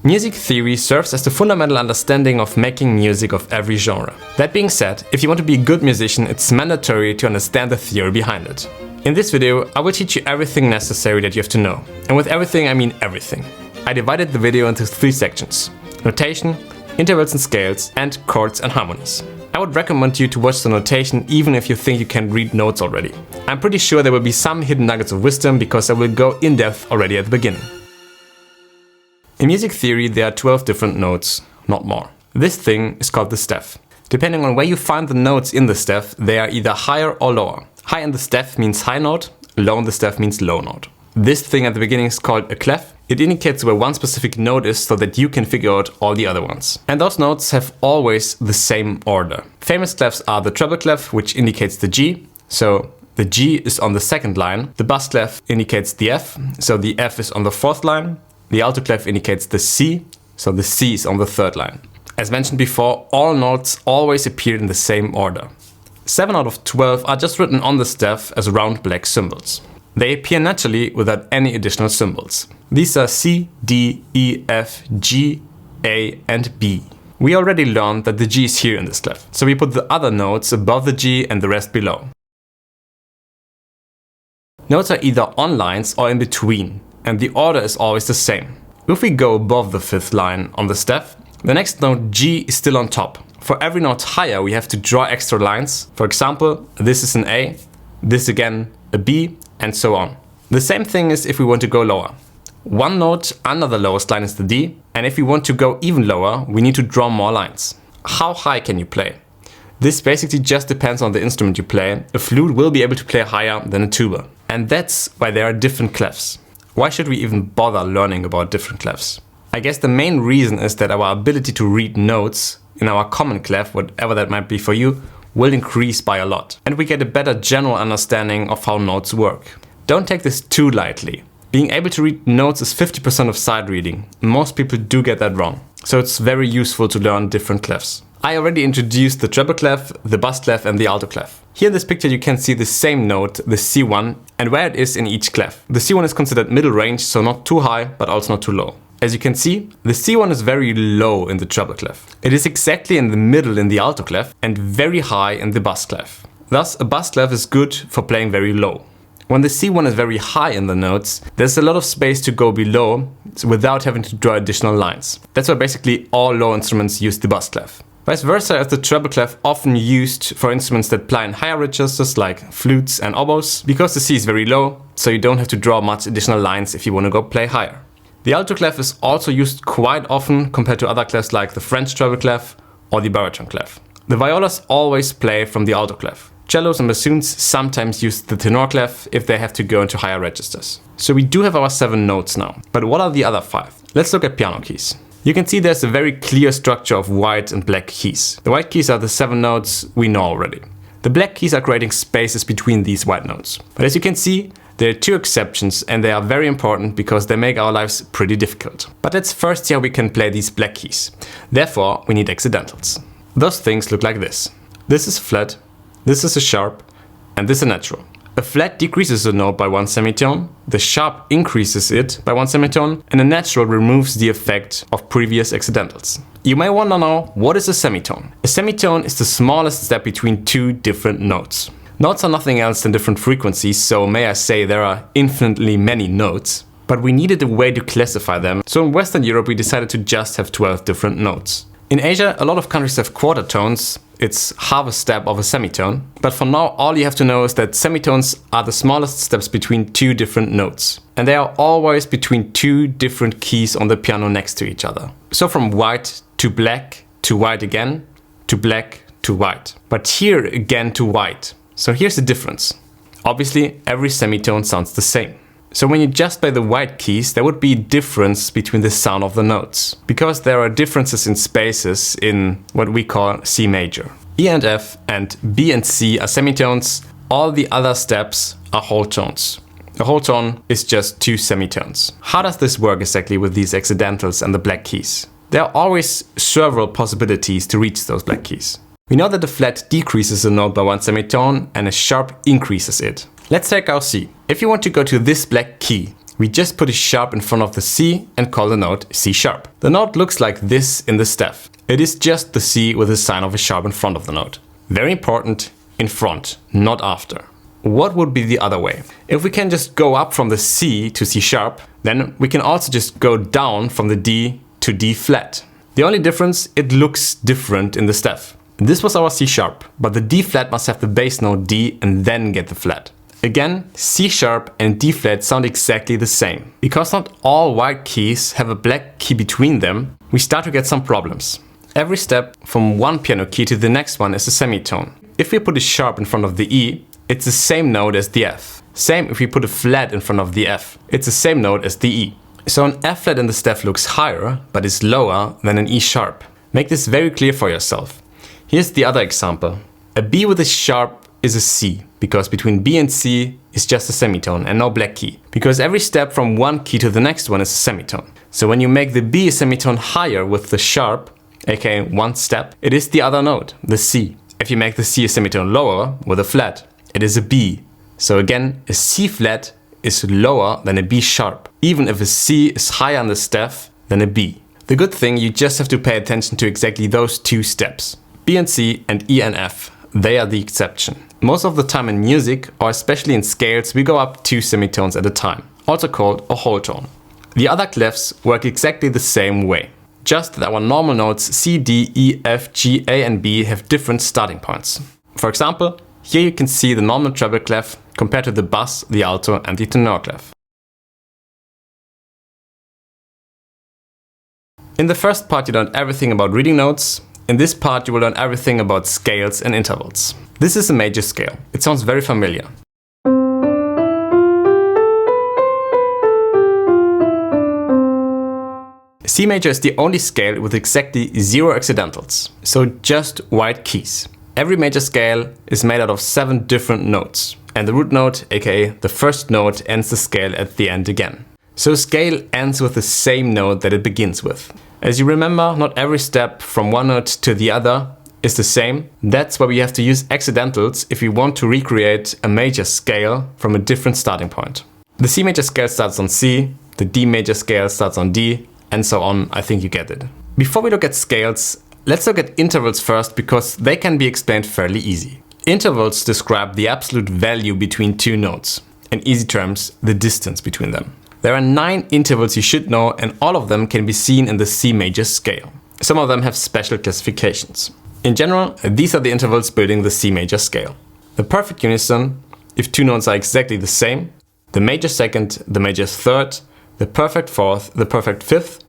Music theory serves as the fundamental understanding of making music of every genre. That being said, if you want to be a good musician, it's mandatory to understand the theory behind it. In this video, I will teach you everything necessary that you have to know. And with everything, I mean everything. I divided the video into 3 sections: notation, intervals and scales, and chords and harmonies. I would recommend you to watch the notation even if you think you can read notes already. I'm pretty sure there will be some hidden nuggets of wisdom because I will go in depth already at the beginning. In music theory, there are 12 different notes, not more. This thing is called the staff. Depending on where you find the notes in the staff, they are either higher or lower. High in the staff means high note, low in the staff means low note. This thing at the beginning is called a clef. It indicates where one specific note is so that you can figure out all the other ones. And those notes have always the same order. Famous clefs are the treble clef, which indicates the G, so the G is on the 2nd line. The bass clef indicates the F, so the F is on the 4th line. The alto clef indicates the C, so the C is on the 3rd line. As mentioned before, all notes always appear in the same order. 7 out of 12 are just written on the staff as round black symbols. They appear naturally without any additional symbols. These are C, D, E, F, G, A and B. We already learned that the G is here in this clef, so we put the other notes above the G and the rest below. Notes are either on lines or in between, and the order is always the same. If we go above the 5th line on the staff, the next note G is still on top. For every note higher we have to draw extra lines. For example, this is an A, this again a B, and so on. The same thing is if we want to go lower. One note under the lowest line is the D, and if we want to go even lower, we need to draw more lines. How high can you play? This basically just depends on the instrument you play. A flute will be able to play higher than a tuba. And that's why there are different clefs. Why should we even bother learning about different clefs? I guess the main reason is that our ability to read notes in our common clef, whatever that might be for you, will increase by a lot. And we get a better general understanding of how notes work. Don't take this too lightly. Being able to read notes is 50% of sight reading. Most people do get that wrong. So it's very useful to learn different clefs. I already introduced the treble clef, the bass clef and the alto clef. Here in this picture you can see the same note, the C1, and where it is in each clef. The C1 is considered middle range, so not too high, but also not too low. As you can see, the C1 is very low in the treble clef. It is exactly in the middle in the alto clef and very high in the bass clef. Thus, a bass clef is good for playing very low. When the C1 is very high in the notes, there's a lot of space to go below without having to draw additional lines. That's why basically all low instruments use the bass clef. Vice versa is the treble clef often used for instruments that play in higher registers like flutes and oboes, because the C is very low, so you don't have to draw much additional lines if you want to go play higher. The alto clef is also used quite often compared to other clefs like the French treble clef or the baritone clef. The violas always play from the alto clef. Cellos and bassoons sometimes use the tenor clef if they have to go into higher registers. So we do have our 7 notes now, but what are the other 5? Let's look at piano keys. You can see there's a very clear structure of white and black keys. The white keys are the 7 notes we know already. The black keys are creating spaces between these white notes. But as you can see, there are 2 exceptions and they are very important because they make our lives pretty difficult. But let's first see how we can play these black keys. Therefore, we need accidentals. Those things look like this. This is a flat, this is a sharp, and this is a natural. A flat decreases a note by 1 semitone, the sharp increases it by 1 semitone, and a natural removes the effect of previous accidentals. You may wonder now, what is a semitone? A semitone is the smallest step between 2 different notes. Notes are nothing else than different frequencies, so may I say there are infinitely many notes. But we needed a way to classify them, so in Western Europe we decided to just have 12 different notes. In Asia, a lot of countries have quarter tones. It's half a step of a semitone. But for now, all you have to know is that semitones are the smallest steps between 2 different notes. And they are always between 2 different keys on the piano next to each other. So from white to black to white again, to black to white. But here again to white. So here's the difference. Obviously, every semitone sounds the same. So when you just play the white keys, there would be a difference between the sound of the notes, because there are differences in spaces in what we call C major. E and F and B and C are semitones, all the other steps are whole tones. A whole tone is just 2 semitones. How does this work exactly with these accidentals and the black keys? There are always several possibilities to reach those black keys. We know that a flat decreases a note by 1 semitone and a sharp increases it. Let's take our C. If you want to go to this black key, We just put a sharp in front of the C and call the note C sharp. The note looks like this in the staff. It is just the C with a sign of a sharp in front of the note. Very important, in front, not after. What would be the other way? If we can just go up from the C to C sharp, then we can also just go down from the D to D flat. The only difference, it looks different in the staff. This was our C sharp, but the D flat must have the bass note D and then get the flat. Again, C sharp and D flat sound exactly the same. Because not all white keys have a black key between them, we start to get some problems. Every step from one piano key to the next one is a semitone. If we put a sharp in front of the E, it's the same note as the F. Same if we put a flat in front of the F, it's the same note as the E. So an F flat in the staff looks higher, but is lower than an E sharp. Make this very clear for yourself. Here's the other example. A B with a sharp is a C, because between B and C is just a semitone and no black key. Because every step from one key to the next one is a semitone. So when you make the B a semitone higher with the sharp, aka one step, it is the other note, the C. If you make the C a semitone lower with a flat, it is a B. So again, a C flat is lower than a B sharp, even if a C is higher on the staff than a B. The good thing, you just have to pay attention to exactly those two steps. B and C and E and F, they are the exception. Most of the time in music, or especially in scales, we go up 2 semitones at a time, also called a whole tone. The other clefs work exactly the same way, just that our normal notes C, D, E, F, G, A and B have different starting points. For example, here you can see the normal treble clef compared to the bass, the alto and the tenor clef. In the first part you learned everything about reading notes. In this part you will learn everything about scales and intervals. This is a major scale. It sounds very familiar. C major is the only scale with exactly 0 accidentals, so just white keys. Every major scale is made out of 7 different notes, and the root note, aka the first note, ends the scale at the end again. So a scale ends with the same note that it begins with. As you remember, not every step from one note to the other is the same. That's why we have to use accidentals if we want to recreate a major scale from a different starting point. The C major scale starts on C, the D major scale starts on D, and so on. I think you get it. Before we look at scales, let's look at intervals first, because they can be explained fairly easy. Intervals describe the absolute value between 2 notes. In easy terms, the distance between them. There are 9 intervals you should know, and all of them can be seen in the C major scale. Some of them have special classifications. In general, these are the intervals building the C major scale. The perfect unison, if 2 notes are exactly the same, the major second, the major third, the perfect fourth, the perfect fifth,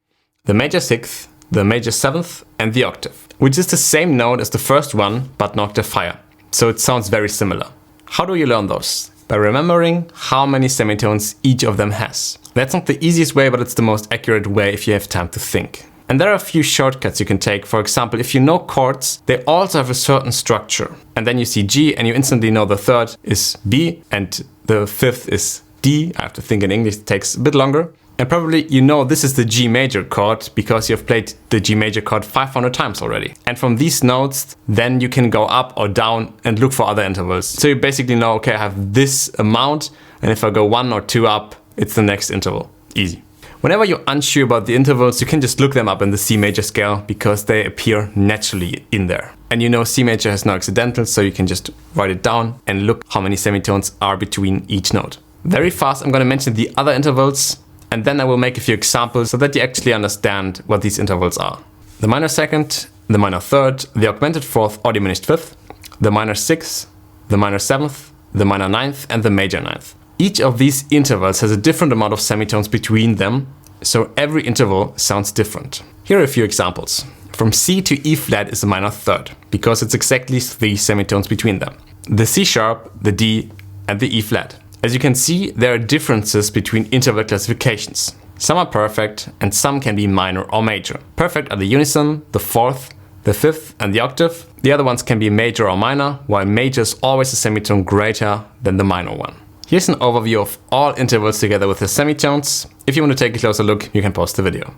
the major sixth, the major seventh, and the octave, which is the same note as the first one, but an octave higher. So it sounds very similar. How do you learn those? By remembering how many semitones each of them has. That's not the easiest way, but it's the most accurate way if you have time to think. And there are a few shortcuts you can take. For example, if you know chords, they also have a certain structure. And then you see G and you instantly know the third is B and the fifth is D. I have to think in English, it takes a bit longer. And probably you know this is the G major chord because you've played the G major chord 500 times already. And from these notes, then you can go up or down and look for other intervals. So you basically know, okay, I have this amount, and if I go 1 or 2 up, it's the next interval. Easy. Whenever you're unsure about the intervals, you can just look them up in the C major scale because they appear naturally in there. And you know C major has no accidentals, so you can just write it down and look how many semitones are between each note. Very fast, I'm going to mention the other intervals, and then I will make a few examples so that you actually understand what these intervals are. The minor second, the minor third, the augmented fourth or diminished fifth, the minor sixth, the minor seventh, the minor ninth, and the major ninth. Each of these intervals has a different amount of semitones between them, so every interval sounds different. Here are a few examples. From C to E flat is a minor third, because it's exactly 3 semitones between them. The C sharp, the D, and the E flat. As you can see, there are differences between interval classifications. Some are perfect and some can be minor or major. Perfect are the unison, the fourth, the fifth and the octave. The other ones can be major or minor, while major is always a semitone greater than the minor one. Here's an overview of all intervals together with the semitones. If you want to take a closer look, you can pause the video.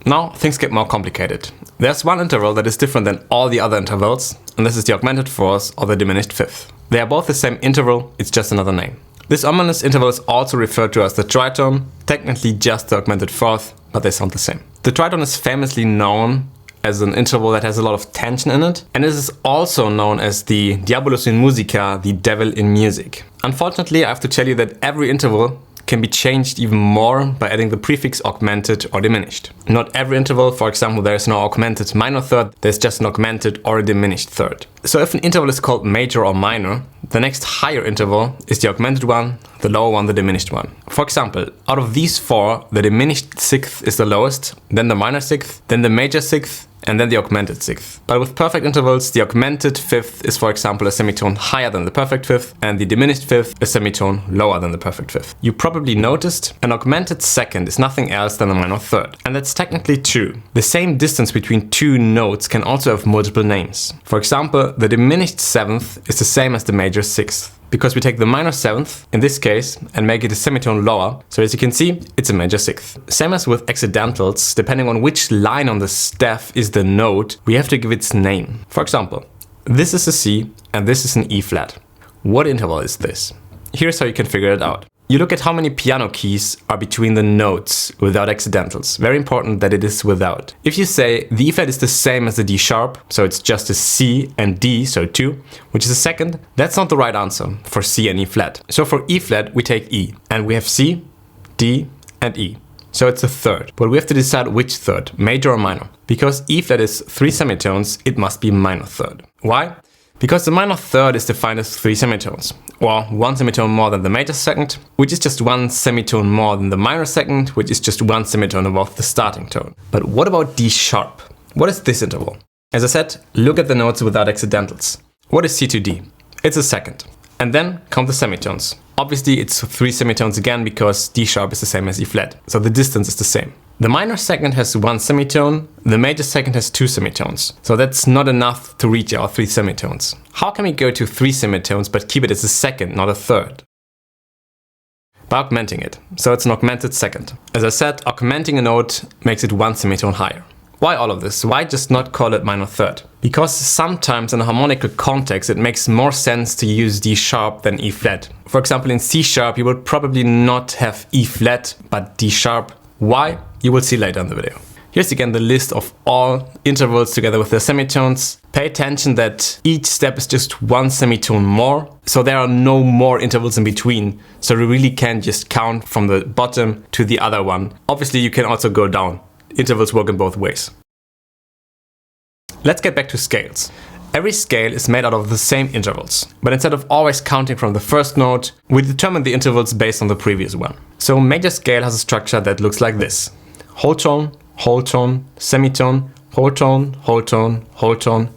Now things get more complicated. There's one interval that is different than all the other intervals, and this is the augmented fourth or the diminished fifth. They are both the same interval, it's just another name. This ominous interval is also referred to as the tritone, technically just the augmented fourth, but they sound the same. The tritone is famously known as an interval that has a lot of tension in it, and it is also known as the Diabolus in Musica, the devil in music. Unfortunately, I have to tell you that every interval can be changed even more by adding the prefix augmented or diminished. Not every interval, for example, there is no augmented minor third, there's just an augmented or a diminished third. So if an interval is called major or minor, the next higher interval is the augmented one, the lower one the diminished one. For example, out of these four, the diminished sixth is the lowest, then the minor sixth, then the major sixth, and then the augmented sixth. But with perfect intervals, the augmented fifth is, for example, a semitone higher than the perfect fifth, and the diminished fifth a semitone lower than the perfect fifth. You probably noticed an augmented second is nothing else than a minor third. And that's technically true. The same distance between two notes can also have multiple names. For example, the diminished seventh is the same as the major sixth, because we take the minor seventh, in this case, and make it a semitone lower. So as you can see, it's a major sixth. Same as with accidentals, depending on which line on the staff is the note, we have to give its name. For example, this is a C and this is an E flat. What interval is this? Here's how you can figure it out. You look at how many piano keys are between the notes without accidentals. Very important that it is without. If you say the E flat is the same as the D sharp, so it's just a C and D, so 2, which is a second, that's not the right answer for C and E flat. So for E flat, we take E, and we have C, D, and E. So it's a third, but we have to decide which third, major or minor. Because E flat is 3 semitones, it must be minor third. Why? Because the minor third is defined as 3 semitones, or 1 semitone more than the major second, which is just 1 semitone more than the minor second, which is just 1 semitone above the starting tone. But what about D sharp? What is this interval? As I said, look at the notes without accidentals. What is C to D? It's a second. And then count the semitones. Obviously it's 3 semitones again because D sharp is the same as E flat, so the distance is the same. The minor second has 1 semitone, the major second has 2 semitones. So that's not enough to reach our 3 semitones. How can we go to 3 semitones but keep it as a second, not a third? By augmenting it. So it's an augmented second. As I said, augmenting a note makes it 1 semitone higher. Why all of this? Why just not call it minor third? Because sometimes in a harmonical context it makes more sense to use D sharp than E flat. For example, in C sharp you would probably not have E flat but D sharp. Why? You will see later in the video. Here's again the list of all intervals together with their semitones. Pay attention that each step is just 1 semitone more, so there are no more intervals in between. So we really can just count from the bottom to the other one. Obviously you can also go down. Intervals work in both ways. Let's get back to scales. Every scale is made out of the same intervals, but instead of always counting from the first note, we determine the intervals based on the previous one. So major scale has a structure that looks like this. Whole tone, semitone, whole tone,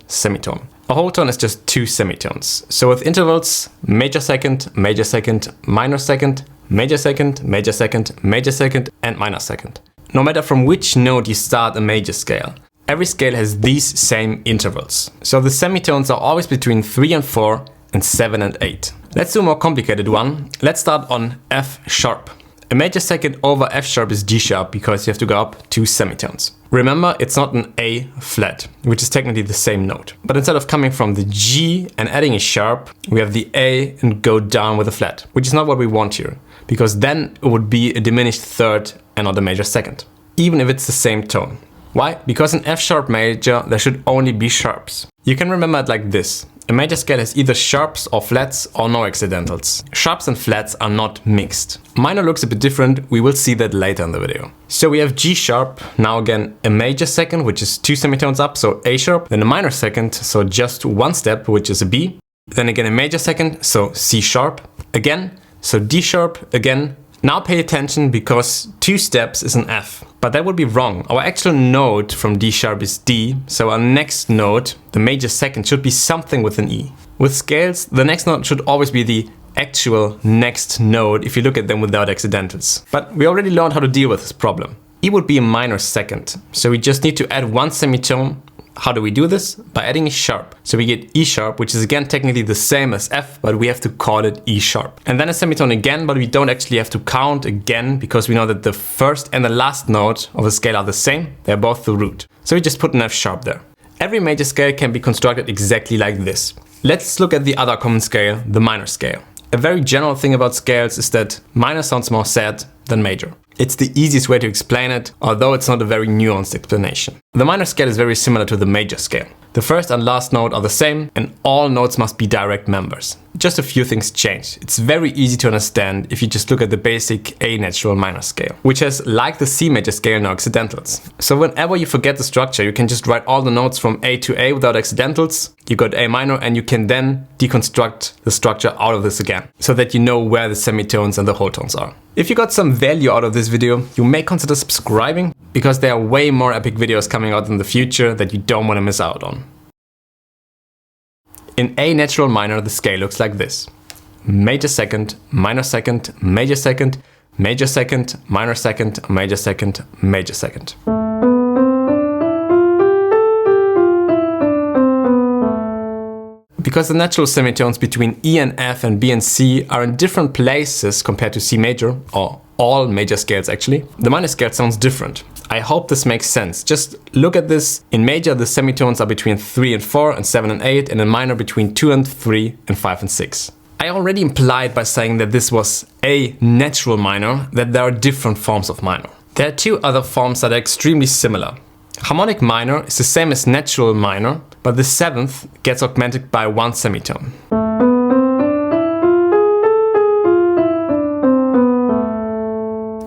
semitone. A whole tone is just 2 semitones. So with intervals, major second, minor second, major second, major second, major second, and minor second. No matter from which note you start a major scale, every scale has these same intervals. So the semitones are always between 3 and 4 and 7 and 8. Let's do a more complicated one. Let's start on F sharp. A major second over F sharp is G sharp because you have to go up 2 semitones. Remember, it's not an A flat, which is technically the same note. But instead of coming from the G and adding a sharp, we have the A and go down with a flat, which is not what we want here, because then it would be a diminished third and not a major second, even if it's the same tone. Why? Because in F sharp major, there should only be sharps. You can remember it like this. A major scale has either sharps or flats or no accidentals. Sharps and flats are not mixed. Minor looks a bit different, we will see that later in the video. So we have G sharp, now again a major second, which is 2 semitones up, so A sharp, then a minor second, so just 1 step, which is a B. Then again a major second, so C sharp, again, so D sharp, again. Now pay attention because 2 steps is an F, but that would be wrong. Our actual note from D sharp is D, so our next note, the major second, should be something with an E. With scales, the next note should always be the actual next note if you look at them without accidentals. But we already learned how to deal with this problem. E would be a minor second, so we just need to add 1 semitone. How do we do this? By adding a sharp. So we get E sharp, which is again technically the same as F, but we have to call it E sharp. And then a semitone again, but we don't actually have to count again because we know that the first and the last note of a scale are the same. They're both the root. So we just put an F sharp there. Every major scale can be constructed exactly like this. Let's look at the other common scale, the minor scale. A very general thing about scales is that minor sounds more sad than major. It's the easiest way to explain it, although it's not a very nuanced explanation. The minor scale is very similar to the major scale. The first and last note are the same, and all notes must be direct members. Just a few things change. It's very easy to understand if you just look at the basic A natural minor scale, which has, like the C major scale, no accidentals. So whenever you forget the structure, you can just write all the notes from A to A without accidentals. You got A minor, and you can then deconstruct the structure out of this again, so that you know where the semitones and the whole tones are. If you got some value out of this video, you may consider subscribing, because there are way more epic videos coming out in the future that you don't want to miss out on. In A natural minor, the scale looks like this: major second, minor second, major second, major second, minor second, major second, major second. Because the natural semitones between E and F and B and C are in different places compared to C major, or all major scales actually, the minor scale sounds different. I hope this makes sense. Just look at this. In major, the semitones are between 3 and 4 and 7 and 8, and in minor between 2 and 3 and 5 and 6. I already implied by saying that this was a natural minor that there are different forms of minor. There are two other forms that are extremely similar. Harmonic minor is the same as natural minor, but the seventh gets augmented by one semitone.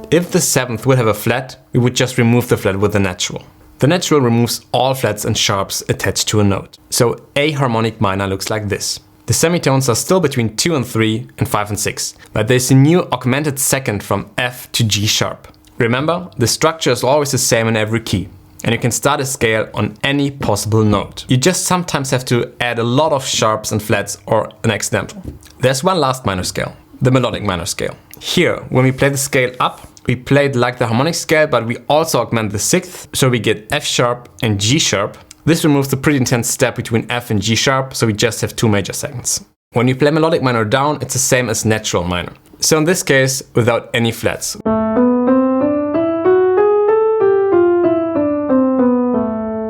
If the seventh would have a flat, we would just remove the flat with the natural. The natural removes all flats and sharps attached to a note. So A harmonic minor looks like this. The semitones are still between 2 and 3 and 5 and 6, but there's a new augmented second from F to G sharp. Remember, the structure is always the same in every key, and you can start a scale on any possible note. You just sometimes have to add a lot of sharps and flats or an accidental. There's one last minor scale, the melodic minor scale. Here, when we play the scale up, we play it like the harmonic scale, but we also augment the sixth, so we get F sharp and G sharp. This removes the pretty intense step between F and G sharp, so we just have 2 major seconds. When you play melodic minor down, it's the same as natural minor. So in this case, without any flats.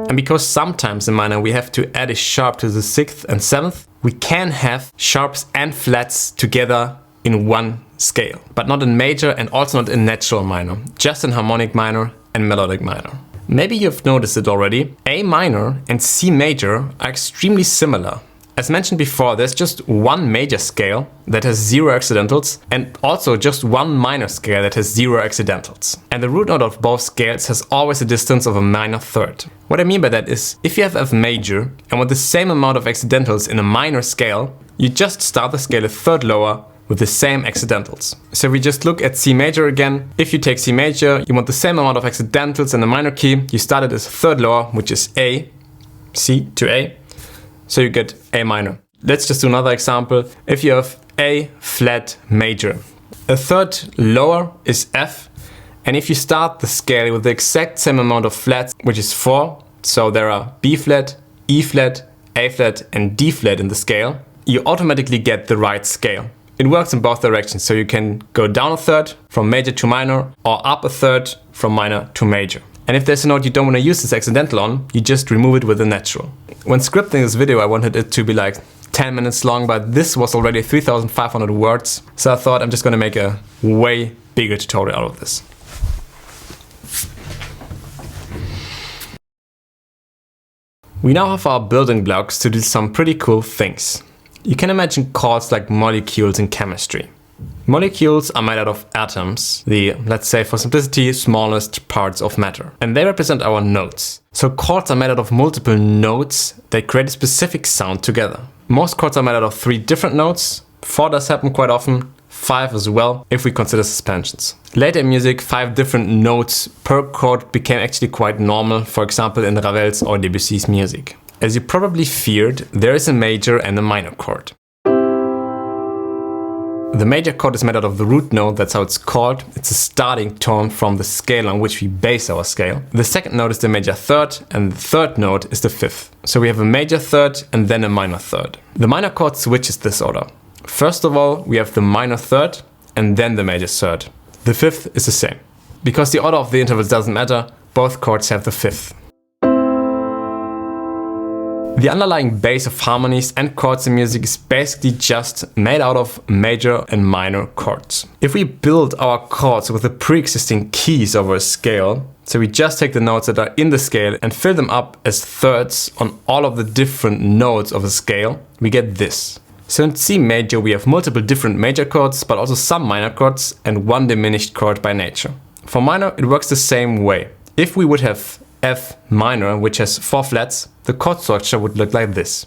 And because sometimes in minor we have to add a sharp to the 6th and 7th, we can have sharps and flats together in one scale, but not in major and also not in natural minor, just in harmonic minor and melodic minor. Maybe you've noticed it already, A minor and C major are extremely similar. As mentioned before, there's just one major scale that has 0 accidentals and also just one minor scale that has 0 accidentals. And the root note of both scales has always a distance of a minor third. What I mean by that is, if you have F major and with the same amount of accidentals in a minor scale, you just start the scale a third lower with the same accidentals. So we just look at C major again. If you take C major, you want the same amount of accidentals in the minor key. You start it as a third lower, which is A, C to A. So you get A minor. Let's just do another example. If you have A flat major, a third lower is F. And if you start the scale with the exact same amount of flats, which is 4, so there are B flat, E flat, A flat and D flat in the scale, you automatically get the right scale. It works in both directions, so you can go down a third from major to minor or up a third from minor to major. And if there's a note you don't want to use this accidental on, you just remove it with a natural. When scripting this video, I wanted it to be like 10 minutes long, but this was already 3,500 words. So I thought I'm just going to make a way bigger tutorial out of this. We now have our building blocks to do some pretty cool things. You can imagine chords like molecules in chemistry. Molecules are made out of atoms, the, let's say for simplicity, smallest parts of matter. And they represent our notes. So chords are made out of multiple notes that create a specific sound together. Most chords are made out of 3 different notes. 4 does happen quite often, 5 as well, if we consider suspensions. Later in music, 5 different notes per chord became actually quite normal, for example in Ravel's or Debussy's music. As you probably feared, there is a major and a minor chord. The major chord is made out of the root note, that's how it's called. It's a starting tone from the scale on which we base our scale. The second note is the major third and the third note is the 5th. So we have a major third and then a minor third. The minor chord switches this order. First of all, we have the minor third and then the major third. The 5th is the same. Because the order of the intervals doesn't matter, both chords have the 5th. The underlying base of harmonies and chords in music is basically just made out of major and minor chords. If we build our chords with the pre-existing keys over a scale, so we just take the notes that are in the scale and fill them up as thirds on all of the different notes of a scale, we get this. So in C major we have multiple different major chords, but also some minor chords and one diminished chord by nature. For minor it works the same way. If we would have F minor, which has 4 flats, the chord structure would look like this.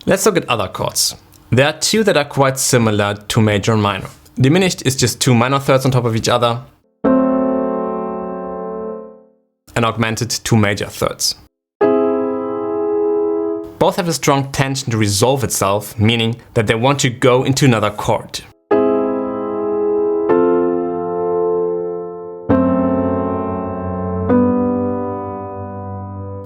Let's look at other chords. There are 2 that are quite similar to major and minor. Diminished is just 2 minor thirds on top of each other, and augmented 2 major thirds. Both have a strong tension to resolve itself, meaning that they want to go into another chord.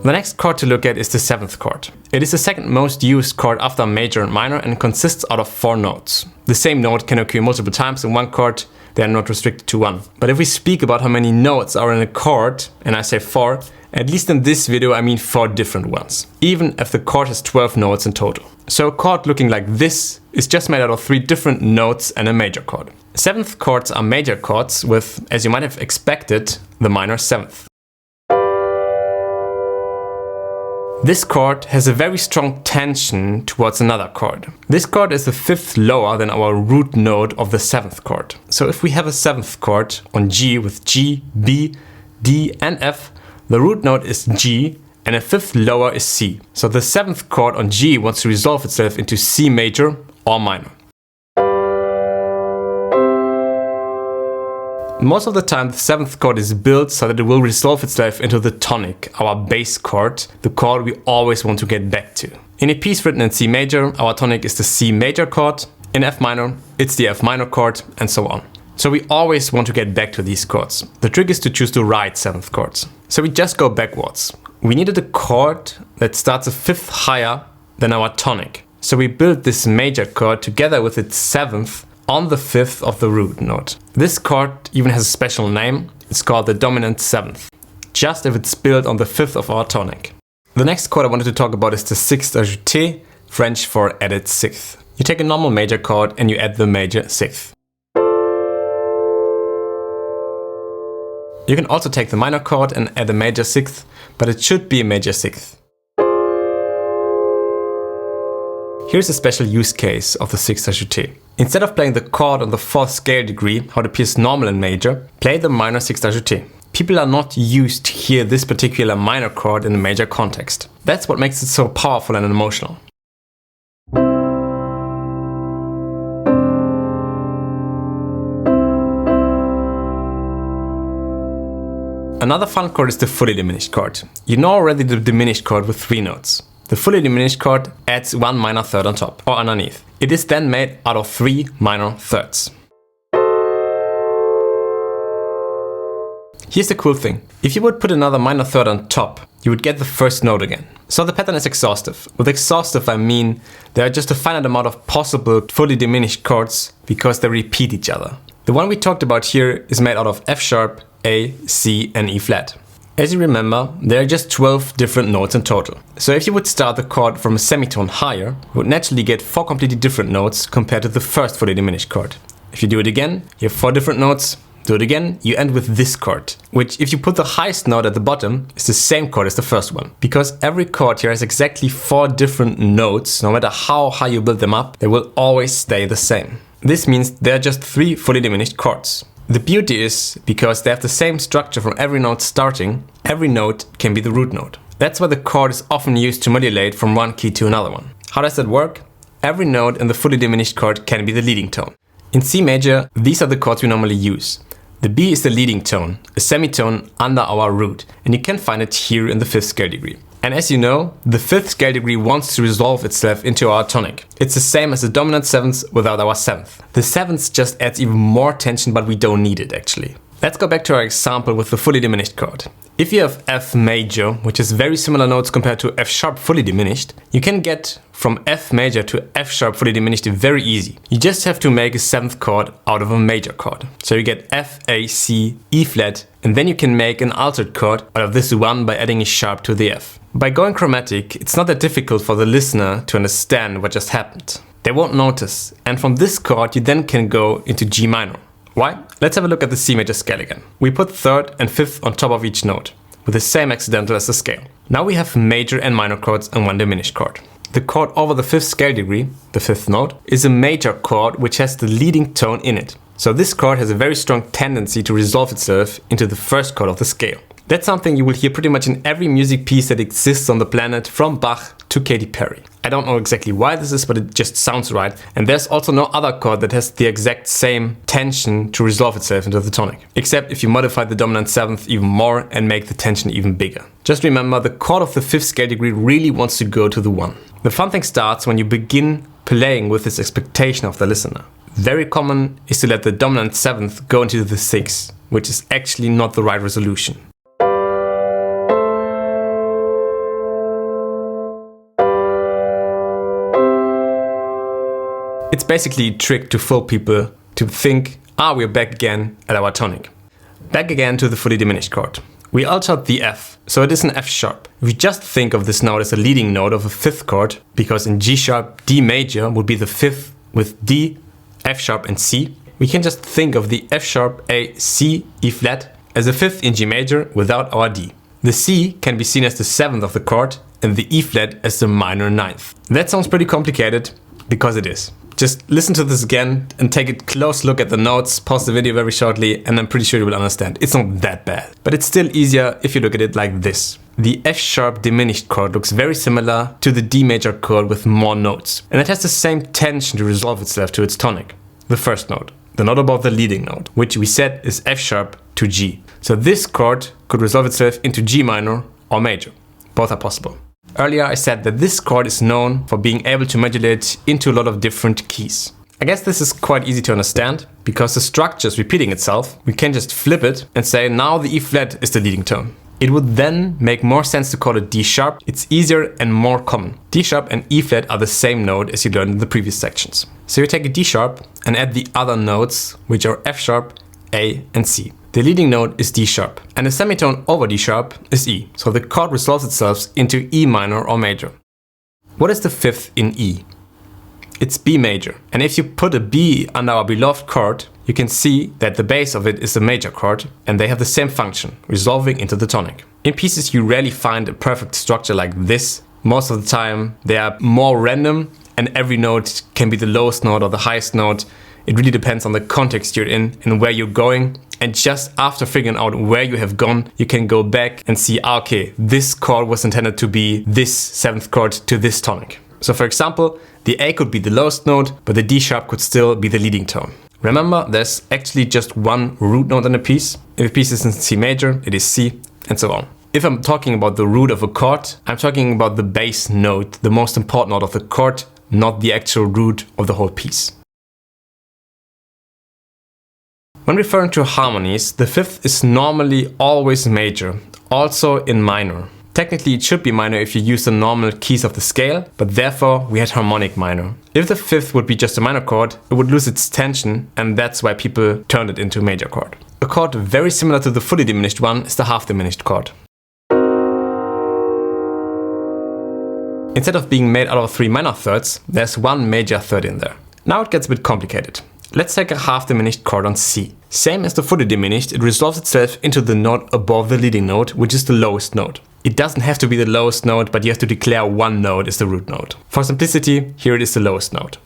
The next chord to look at is the 7th chord. It is the second most used chord after major and minor and consists out of 4 notes. The same note can occur multiple times in one chord, they are not restricted to one. But if we speak about how many notes are in a chord, and I say 4, at least in this video I mean 4 different ones, even if the chord has 12 notes in total. So a chord looking like this is just made out of 3 different notes and a major chord. 7th chords are major chords with, as you might have expected, the minor 7th. This chord has a very strong tension towards another chord. This chord is the 5th lower than our root note of the 7th chord. So if we have a 7th chord on G with G, B, D and F, the root note is G and a 5th lower is C. So the 7th chord on G wants to resolve itself into C major or minor. Most of the time the 7th chord is built so that it will resolve itself into the tonic, our bass chord, the chord we always want to get back to. In a piece written in C major, our tonic is the C major chord, in F minor, it's the F minor chord, and so on. So we always want to get back to these chords. The trick is to choose the right 7th chords. So we just go backwards. We needed a chord that starts a 5th higher than our tonic. So we build this major chord together with its 7th on the 5th of the root note. This chord even has a special name. It's called the dominant 7th, just if it's built on the 5th of our tonic. The next chord I wanted to talk about is the 6th ajouté, French for added 6th. You take a normal major chord and you add the major 6th. You can also take the minor chord and add a major 6th, but it should be a major 6th. Here's a special use case of the 6th ajouté. Instead of playing the chord on the 4th scale degree, how it appears normal in major, play the minor 6th ajouté. People are not used to hear this particular minor chord in a major context. That's what makes it so powerful and emotional. Another fun chord is the fully diminished chord. You know already the diminished chord with 3 notes. The fully diminished chord adds 1 minor third on top or underneath. It is then made out of 3 minor thirds. Here's the cool thing. If you would put another minor third on top, you would get the first note again. So the pattern is exhaustive. With exhaustive I mean there are just a finite amount of possible fully diminished chords because they repeat each other. The one we talked about here is made out of F sharp, A, C and E flat. As you remember, there are just 12 different notes in total. So if you would start the chord from a semitone higher, you would naturally get 4 completely different notes compared to the first fully diminished chord. If you do it again, you have 4 different notes. Do it again, you end with this chord, which if you put the highest note at the bottom, is the same chord as the first one. Because every chord here has exactly 4 different notes, no matter how high you build them up, they will always stay the same. This means there are just 3 fully diminished chords. The beauty is, because they have the same structure from every note starting, every note can be the root note. That's why the chord is often used to modulate from one key to another one. How does that work? Every note in the fully diminished chord can be the leading tone. In C major, these are the chords we normally use. The B is the leading tone, a semitone under our root, and you can find it here in the 5th scale degree. And as you know, the 5th scale degree wants to resolve itself into our tonic. It's the same as the dominant 7th without our 7th. The 7th just adds even more tension, but we don't need it actually. Let's go back to our example with the fully diminished chord. If you have F major, which is very similar notes compared to F sharp fully diminished, you can get from F major to F sharp fully diminished very easy. You just have to make a 7th chord out of a major chord. So you get F, A, C, E flat, and then you can make an altered chord out of this one by adding a sharp to the F. By going chromatic, it's not that difficult for the listener to understand what just happened. They won't notice, and from this chord you then can go into G minor. Why? Let's have a look at the C major scale again. We put 3rd and 5th on top of each note, with the same accidental as the scale. Now we have major and minor chords and one diminished chord. The chord over the 5th scale degree, the 5th note, is a major chord which has the leading tone in it. So this chord has a very strong tendency to resolve itself into the first chord of the scale. That's something you will hear pretty much in every music piece that exists on the planet, from Bach to Katy Perry. I don't know exactly why this is, but it just sounds right. And there's also no other chord that has the exact same tension to resolve itself into the tonic. Except if you modify the dominant 7th even more and make the tension even bigger. Just remember, the chord of the 5th scale degree really wants to go to the 1. The fun thing starts when you begin playing with this expectation of the listener. Very common is to let the dominant 7th go into the 6, which is actually not the right resolution. It's basically a trick to fool people to think, we're back again at our tonic. Back again to the fully diminished chord. We altered the F, so it is an F sharp. If we just think of this note as a leading note of a 5th chord, because in G sharp, D major would be the 5th with D, F sharp and C, we can just think of the F sharp, A, C, E flat as a 5th in G major without our D. The C can be seen as the 7th of the chord and the E flat as the minor 9th. That sounds pretty complicated, because it is. Just listen to this again and take a close look at the notes, pause the video very shortly, and I'm pretty sure you will understand. It's not that bad, but it's still easier if you look at it like this. The F sharp diminished chord looks very similar to the D major chord with more notes, and it has the same tension to resolve itself to its tonic. The first note, the note above the leading note, which we said is F sharp to G. So this chord could resolve itself into G minor or major. Both are possible. Earlier I said that this chord is known for being able to modulate into a lot of different keys. I guess this is quite easy to understand, because the structure is repeating itself. We can just flip it and say now the E flat is the leading tone. It would then make more sense to call it D sharp. It's easier and more common. D sharp and E flat are the same note as you learned in the previous sections. So you take a D sharp and add the other notes, which are F sharp, A and C. The leading note is D sharp, and the semitone over D sharp is E, so the chord resolves itself into E minor or major. What is the 5th in E? It's B major, and if you put a B under our beloved chord, you can see that the base of it is a major chord, and they have the same function, resolving into the tonic. In pieces you rarely find a perfect structure like this. Most of the time they are more random, and every note can be the lowest note or the highest note. It really depends on the context you're in and where you're going. And just after figuring out where you have gone, you can go back and see, okay, this chord was intended to be this 7th chord to this tonic. So for example, the A could be the lowest note, but the D sharp could still be the leading tone. Remember, there's actually just one root note in a piece. If a piece is in C major, it is C, and so on. If I'm talking about the root of a chord, I'm talking about the bass note, the most important note of the chord, not the actual root of the whole piece. When referring to harmonies, the 5th is normally always major, also in minor. Technically it should be minor if you use the normal keys of the scale, but therefore we had harmonic minor. If the 5th would be just a minor chord, it would lose its tension, and that's why people turned it into a major chord. A chord very similar to the fully diminished one is the half diminished chord. Instead of being made out of 3 minor thirds, there's one major third in there. Now it gets a bit complicated. Let's take a half diminished chord on C. Same as the fully diminished, it resolves itself into the note above the leading note, which is the lowest note. It doesn't have to be the lowest note, but you have to declare one note is the root note. For simplicity, here it is the lowest note.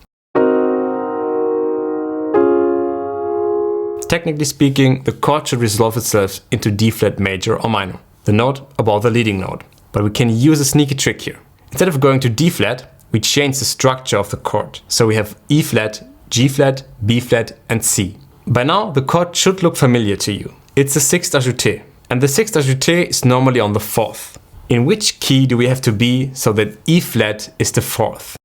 Technically speaking, the chord should resolve itself into D flat major or minor, the note above the leading note. But we can use a sneaky trick here. Instead of going to D flat, we change the structure of the chord. So we have E flat, G flat, B flat and C. By now the chord should look familiar to you. It's a 6th ajouté, and the 6th ajouté is normally on the 4th. In which key do we have to be so that E flat is the 4th?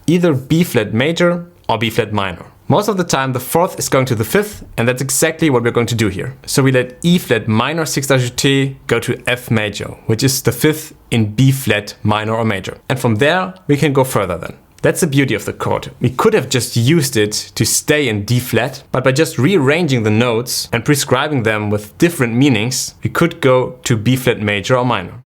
Either B flat major or B flat minor. Most of the time the 4th is going to the 5th, and that's exactly what we're going to do here. So we let E flat minor 6th ajouté go to F major, which is the 5th in B flat minor or major. And from there we can go further then. That's the beauty of the chord. We could have just used it to stay in D flat, but by just rearranging the notes and prescribing them with different meanings, we could go to B flat major or minor.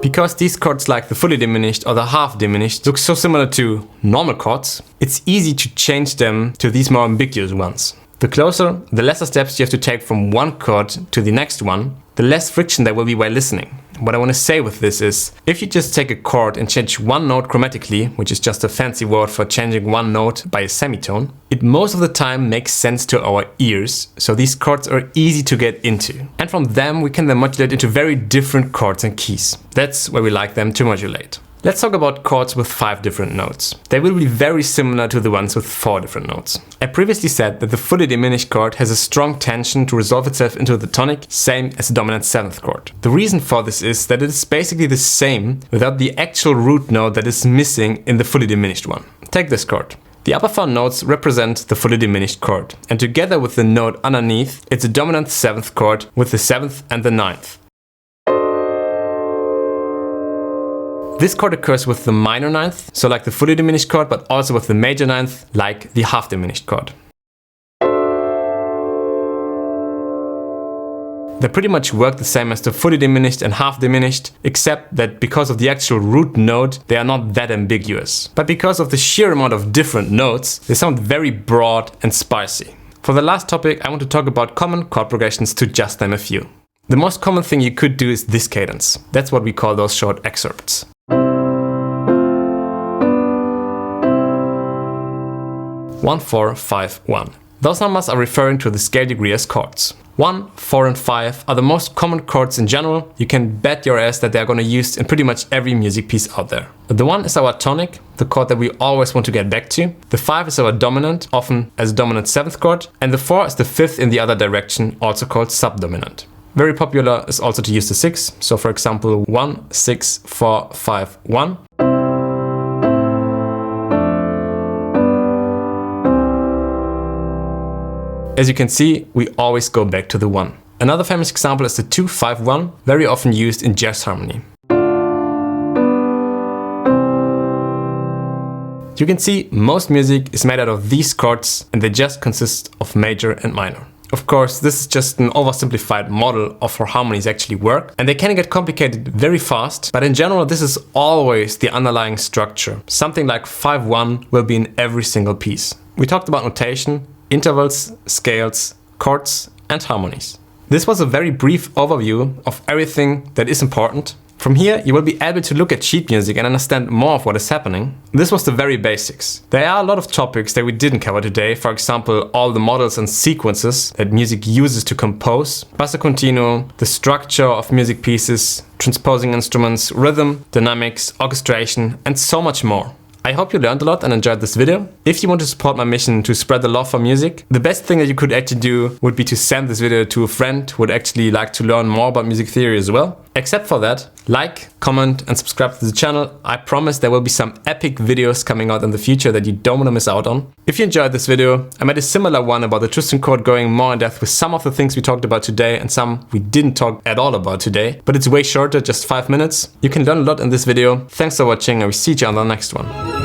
Because these chords like the fully diminished or the half diminished look so similar to normal chords, it's easy to change them to these more ambiguous ones. The closer, the lesser steps you have to take from one chord to the next one, the less friction there will be while listening. What I want to say with this is, if you just take a chord and change one note chromatically, which is just a fancy word for changing one note by a semitone, it most of the time makes sense to our ears, so these chords are easy to get into. And from them we can then modulate into very different chords and keys. That's where we like them to modulate. Let's talk about chords with 5 different notes. They will be very similar to the ones with 4 different notes. I previously said that the fully diminished chord has a strong tension to resolve itself into the tonic, same as the dominant 7th chord. The reason for this is that it is basically the same without the actual root note that is missing in the fully diminished one. Take this chord. The upper 4 notes represent the fully diminished chord, and together with the note underneath, it's a dominant 7th chord with the 7th and the 9th. This chord occurs with the minor 9th, so like the fully diminished chord, but also with the major 9th, like the half diminished chord. They pretty much work the same as the fully diminished and half diminished, except that because of the actual root note, they are not that ambiguous. But because of the sheer amount of different notes, they sound very broad and spicy. For the last topic, I want to talk about common chord progressions, to just name a few. The most common thing you could do is this cadence. That's what we call those short excerpts. 1, 4, 5, 1. Those numbers are referring to the scale degree as chords. 1, 4 and 5 are the most common chords in general. You can bet your ass that they are going to be used in pretty much every music piece out there. The 1 is our tonic, the chord that we always want to get back to. The 5 is our dominant, often as dominant 7th chord. And the 4 is the 5th in the other direction, also called subdominant. Very popular is also to use the 6. So for example, 1, 6, 4, 5, 1. As you can see, we always go back to the 1. Another famous example is the 2, 5, 1, very often used in jazz harmony. You can see most music is made out of these chords, and they just consist of major and minor. Of course, this is just an oversimplified model of how harmonies actually work, and they can get complicated very fast, but in general this is always the underlying structure. Something like 5-1 will be in every single piece. We talked about notation, intervals, scales, chords and harmonies. This was a very brief overview of everything that is important. From here you will be able to look at sheet music and understand more of what is happening. This was the very basics. There are a lot of topics that we didn't cover today, for example all the models and sequences that music uses to compose, basso continuo, the structure of music pieces, transposing instruments, rhythm, dynamics, orchestration and so much more. I hope you learned a lot and enjoyed this video. If you want to support my mission to spread the love for music, the best thing that you could actually do would be to send this video to a friend who would actually like to learn more about music theory as well. Except for that, like, comment and subscribe to the channel. I promise there will be some epic videos coming out in the future that you don't want to miss out on. If you enjoyed this video, I made a similar one about the Tristan chord going more in depth with some of the things we talked about today and some we didn't talk at all about today. But it's way shorter, just 5 minutes. You can learn a lot in this video. Thanks for watching and we'll see you on the next one.